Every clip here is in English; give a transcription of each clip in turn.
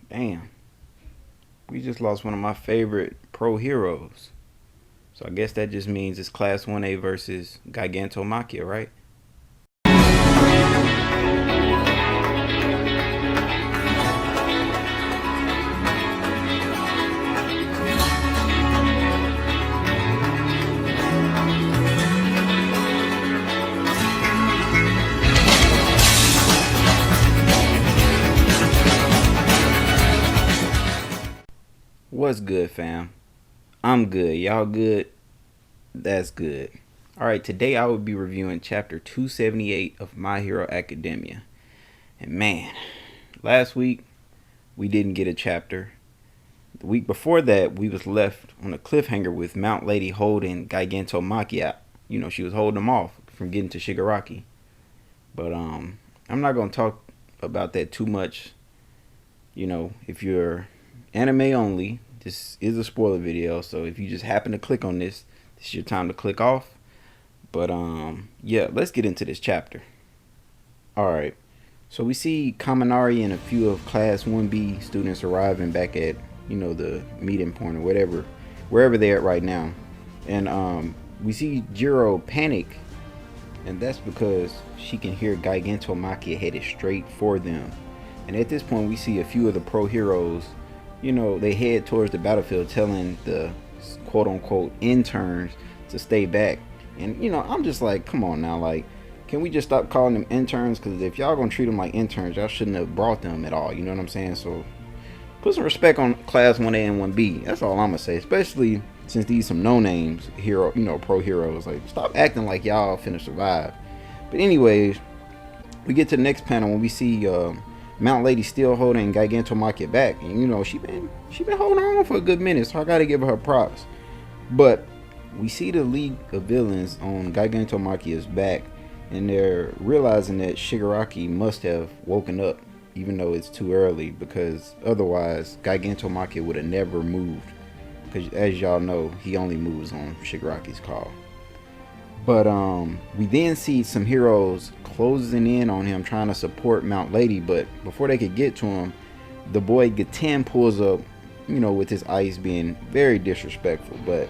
Damn, we just lost one of my favorite pro heroes. So I guess that just means it's Class 1A versus Gigantomachia, right? What's good, fam? I'm good. Y'all good? That's good. Alright, today I will be reviewing chapter 278 of My Hero Academia. And man, last week we didn't get a chapter. The week before that, we was left on a cliffhanger with Mount Lady holding Gigantomachia. You know, she was holding him off from getting to Shigaraki. But I'm not gonna talk about that too much. You know, if you're anime only, this is a spoiler video, so if you just happen to click on this is your time to click off. But yeah, let's get into this chapter. Alright. So we see Kaminari and a few of class 1B students arriving back at, you know, the meeting point or whatever, wherever they're at right now. And we see Jiro panic, and that's because she can hear Gigantomachia headed straight for them. And at this point, we see a few of the pro heroes, you know, they head towards the battlefield telling the quote unquote interns to stay back. And, you know, I'm just like, come on now, like, can we just stop calling them interns? Because if y'all gonna treat them like interns, y'all shouldn't have brought them at all. You know what I'm saying? So put some respect on class 1A and 1B. That's all I'm gonna say. Especially since these some no names hero, you know, pro heroes. Like, stop acting like y'all finna survive. But anyways, we get to the next panel when we see Mount Lady still holding Gigantomachia back, and you know she been holding on for a good minute, so I gotta give her props. But we see the League of Villains on Gigantomachia's back, and they're realizing that Shigaraki must have woken up, even though it's too early, because otherwise Gigantomachia would have never moved. Because as y'all know, he only moves on Shigaraki's call. But we then see some heroes closing in on him, trying to support Mount Lady. But before they could get to him, the boy Gaten pulls up, you know, with his ice being very disrespectful. But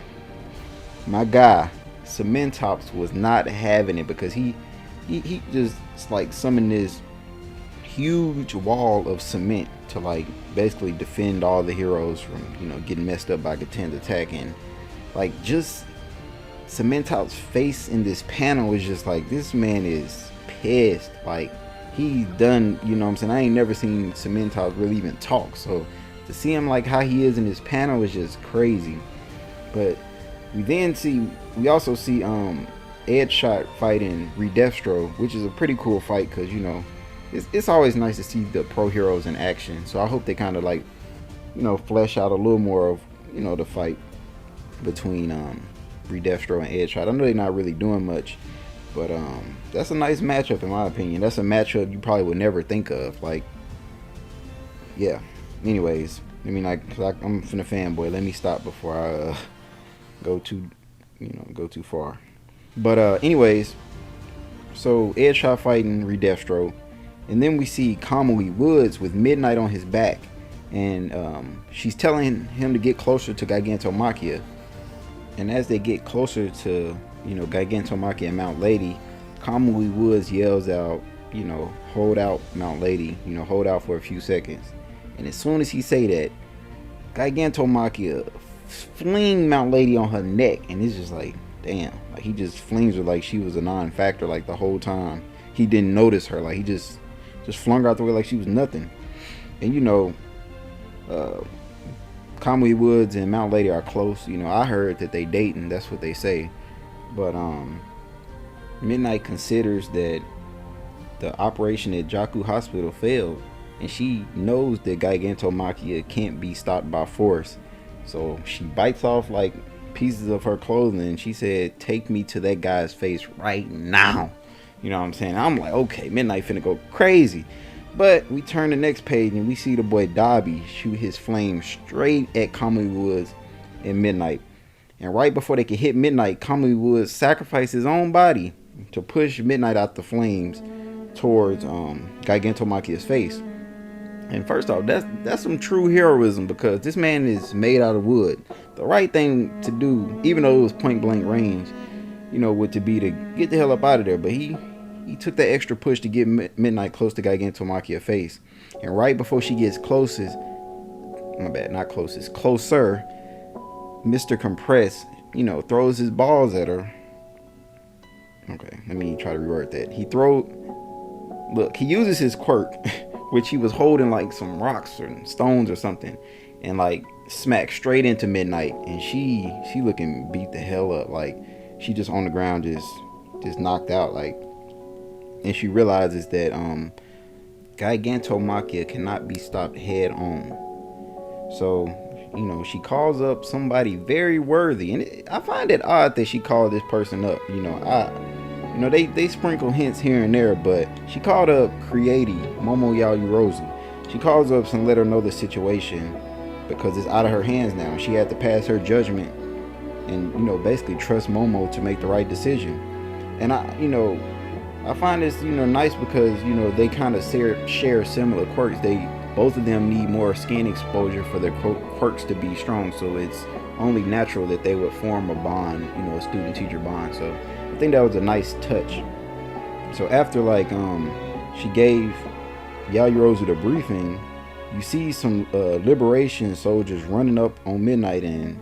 my guy Cementops was not having it, because he just like summoned this huge wall of cement to like basically defend all the heroes from, you know, getting messed up by Gaten's attack. And like, just Cementops' face in this panel is just like, this man is pissed. Like, he's done, you know what I'm saying? I ain't never seen Cementops really even talk. So to see him like how he is in this panel is just crazy. But we also see Edshot fighting Redestro, which is a pretty cool fight, because, you know, it's always nice to see the pro heroes in action. So I hope they kind of like, you know, flesh out a little more of, you know, the fight between Redestro and Edshot. I know they're not really doing much, but that's a nice matchup in my opinion. That's a matchup you probably would never think of. Like, yeah. Anyways, I mean, I'm finna fanboy. Let me stop before I go too far. But anyways, so Edshot fighting Redestro, and then we see Kamui Woods with Midnight on his back, and she's telling him to get closer to Gigantomachia. And as they get closer to, you know, Gigantomachia and Mount Lady, Kamui Woods yells out, you know, hold out, Mount Lady, you know, hold out for a few seconds. And as soon as he say that, Gigantomachia fling Mount Lady on her neck, and it's just like, damn, like he just flings her like she was a non-factor. Like the whole time he didn't notice her, like he just flung her out the way like she was nothing. And you know, Kamui Woods and Mount Lady are close. You know, I heard that they dating, that's what they say. But Midnight considers that the operation at Jaku Hospital failed, and she knows that Gigantomachia can't be stopped by force. So she bites off like pieces of her clothing, and she said, take me to that guy's face right now. You know what I'm saying? I'm like, okay, Midnight finna go crazy. But we turn the next page and we see the boy Dobby shoot his flame straight at Kamui Woods and Midnight. And right before they could hit Midnight, Kamui Woods sacrificed his own body to push Midnight out the flames towards Gigantomachia's face. And first off, that's some true heroism, because this man is made out of wood. The right thing to do, even though it was point blank range, would to be to get the hell up out of there. But he took that extra push to get Midnight close to Gigantomachia's face. And right before she gets closest, my bad, not closest, closer, Mr. Compress, throws his balls at her. Okay, let me try to reword that. He uses his quirk, which he was holding like some rocks or stones or something, and like smack straight into Midnight. And she looking beat the hell up. Like, she just on the ground, just knocked out. Like, and she realizes that Gigantomachia cannot be stopped head on. So, she calls up somebody very worthy. And I find it odd that she called this person up. They sprinkle hints here and there, but she called up Creaty, Momo Yaoyorozu. She calls up and let her know the situation, because it's out of her hands now. She had to pass her judgment and, basically trust Momo to make the right decision. And I find this, nice, because, they kind of share similar quirks. Both of them need more skin exposure for their quirks to be strong, so it's only natural that they would form a bond, a student-teacher bond. So I think that was a nice touch. So after she gave Yaoyorozu the briefing, you see some liberation soldiers running up on Midnight, and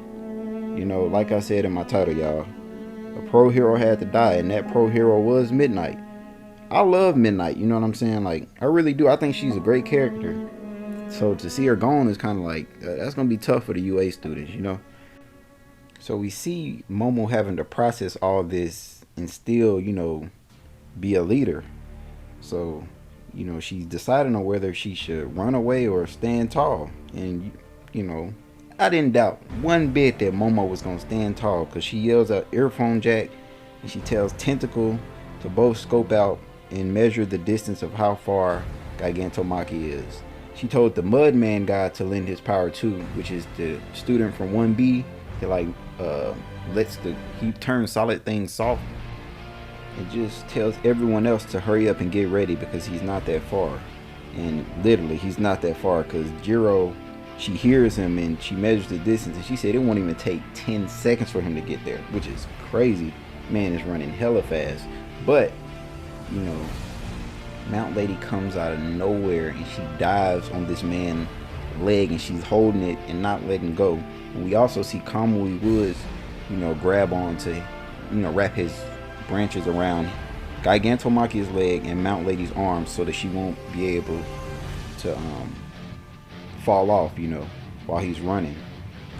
like I said in my title, y'all, a pro hero had to die, and that pro hero was Midnight. I love Midnight, you know what I'm saying? Like, I really do. I think she's a great character. So to see her gone is kind of like, that's going to be tough for the UA students, So we see Momo having to process all this and still, be a leader. So, she's deciding on whether she should run away or stand tall. And, I didn't doubt one bit that Momo was going to stand tall, because she yells out earphone jack, and she tells Tentacle to both scope out and measure the distance of how far Gigantomachia is. She told the Mudman guy to lend his power too, which is the student from 1B that he turns solid things soft. It just tells everyone else to hurry up and get ready, because he's not that far. And literally, he's not that far, because Jiro, she hears him and she measures the distance, and she said it won't even take 10 seconds for him to get there, which is crazy. Man is running hella fast. But Mount Lady comes out of nowhere and she dives on this man's leg, and she's holding it and not letting go. And we also see Kamui Woods, grab on to, wrap his branches around Gigantomachia's leg and Mount Lady's arms, so that she won't be able to fall off, while he's running.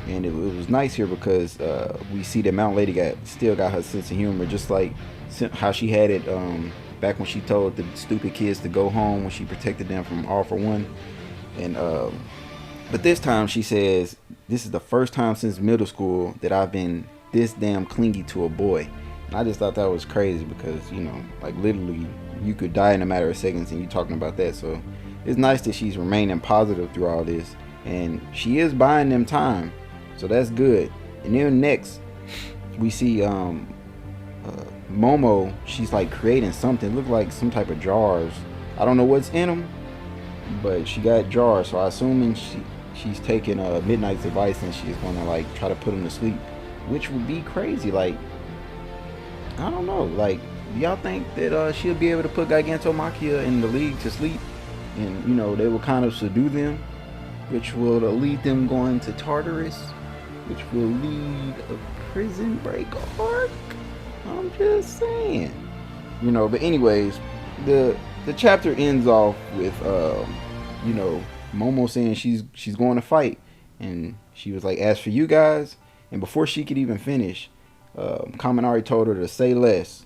And it was nice here, because we see that Mount Lady still got her sense of humor, just like how she had it back when she told the stupid kids to go home when she protected them from All for One. And but this time she says, this is the first time since middle school that I've been this damn clingy to a boy. And I just thought that was crazy, because literally you could die in a matter of seconds, and you talking about that. So it's nice that she's remaining positive through all this, and she is buying them time, so that's good. And then next we see Momo. She's like creating something, look like some type of jars. I don't know what's in them, but she got jars, so I assuming she's taking Midnight's advice, and she's gonna try to put him to sleep, which would be crazy. I don't know, do y'all think that she'll be able to put Gigantomachia in the league to sleep, and they will kind of subdue them, which will lead them going to Tartarus, which will lead a prison break arc? I'm just saying, but anyways, the chapter ends off with Momo saying she's going to fight, and she was like, as for you guys, and before she could even finish, Kaminari told her to say less.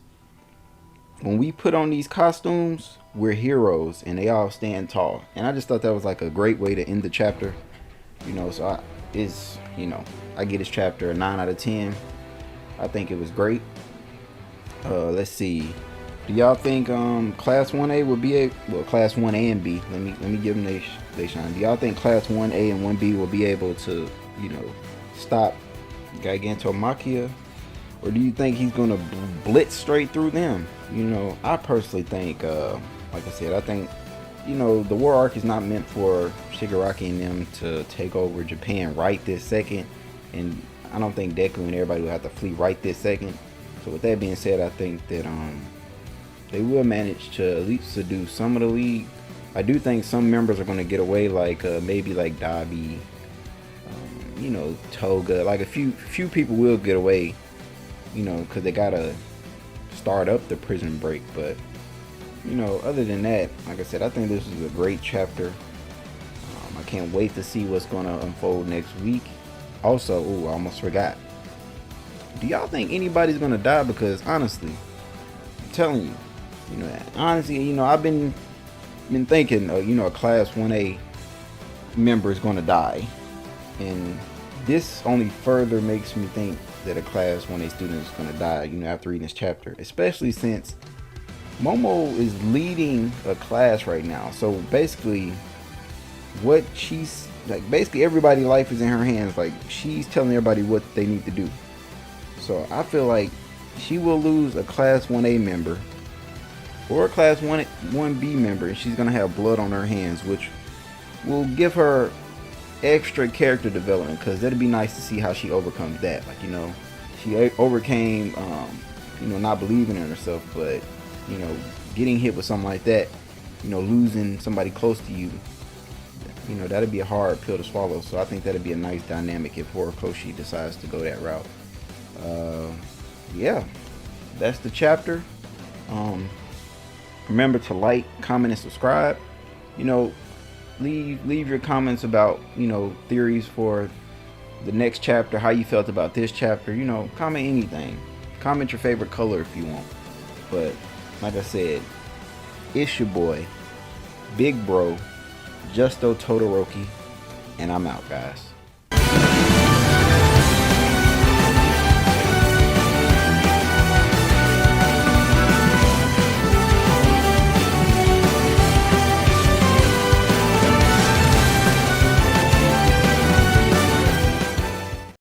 When we put on these costumes, we're heroes, and they all stand tall. And I just thought that was a great way to end the chapter, so I give this chapter a 9 out of 10. I think it was great. Let's see, do y'all think class 1A would be class 1A and B, let me give them they shine. Do y'all think class 1A and 1B will be able to stop Gigantomachia, or do you think he's gonna blitz straight through them? I personally think like I said, I think you know, the war arc is not meant for Shigaraki and them to take over Japan right this second, and I don't think Deku and everybody will have to flee right this second. So with that being said, I think that they will manage to at least seduce some of the league. I do think some members are going to get away, like maybe like Dabi, you know, Toga. Like a few people will get away, you know, because they gotta start up the prison break. But you know, other than that, like I said, I think this is a great chapter. I can't wait to see what's going to unfold next week. Also, ooh, I almost forgot. Do y'all think anybody's going to die? Because honestly, I'm telling you, you know, honestly, you know, I've been thinking, you know, a Class 1A member is going to die. And this only further makes me think that a Class 1A student is going to die, you know, after reading this chapter. Especially since Momo is leading a class right now. So basically, what she's like, basically everybody's life is in her hands. Like, she's telling everybody what they need to do. So I feel like she will lose a Class 1A member or a Class 1B member, and she's gonna have blood on her hands, which will give her extra character development, because it'd be nice to see how she overcomes that. Like, you know, she overcame you know, not believing in herself, but you know, getting hit with something like that, you know, losing somebody close to you, you know, that'd be a hard pill to swallow. So I think that'd be a nice dynamic if Horikoshi decides to go that route. Yeah, that's the chapter. Remember to like, comment, and subscribe. You know, leave your comments about, you know, theories for the next chapter, how you felt about this chapter. You know, comment anything. Comment your favorite color if you want. But like I said, it's your boy, Big Bro, Justo Todoroki, and I'm out, guys.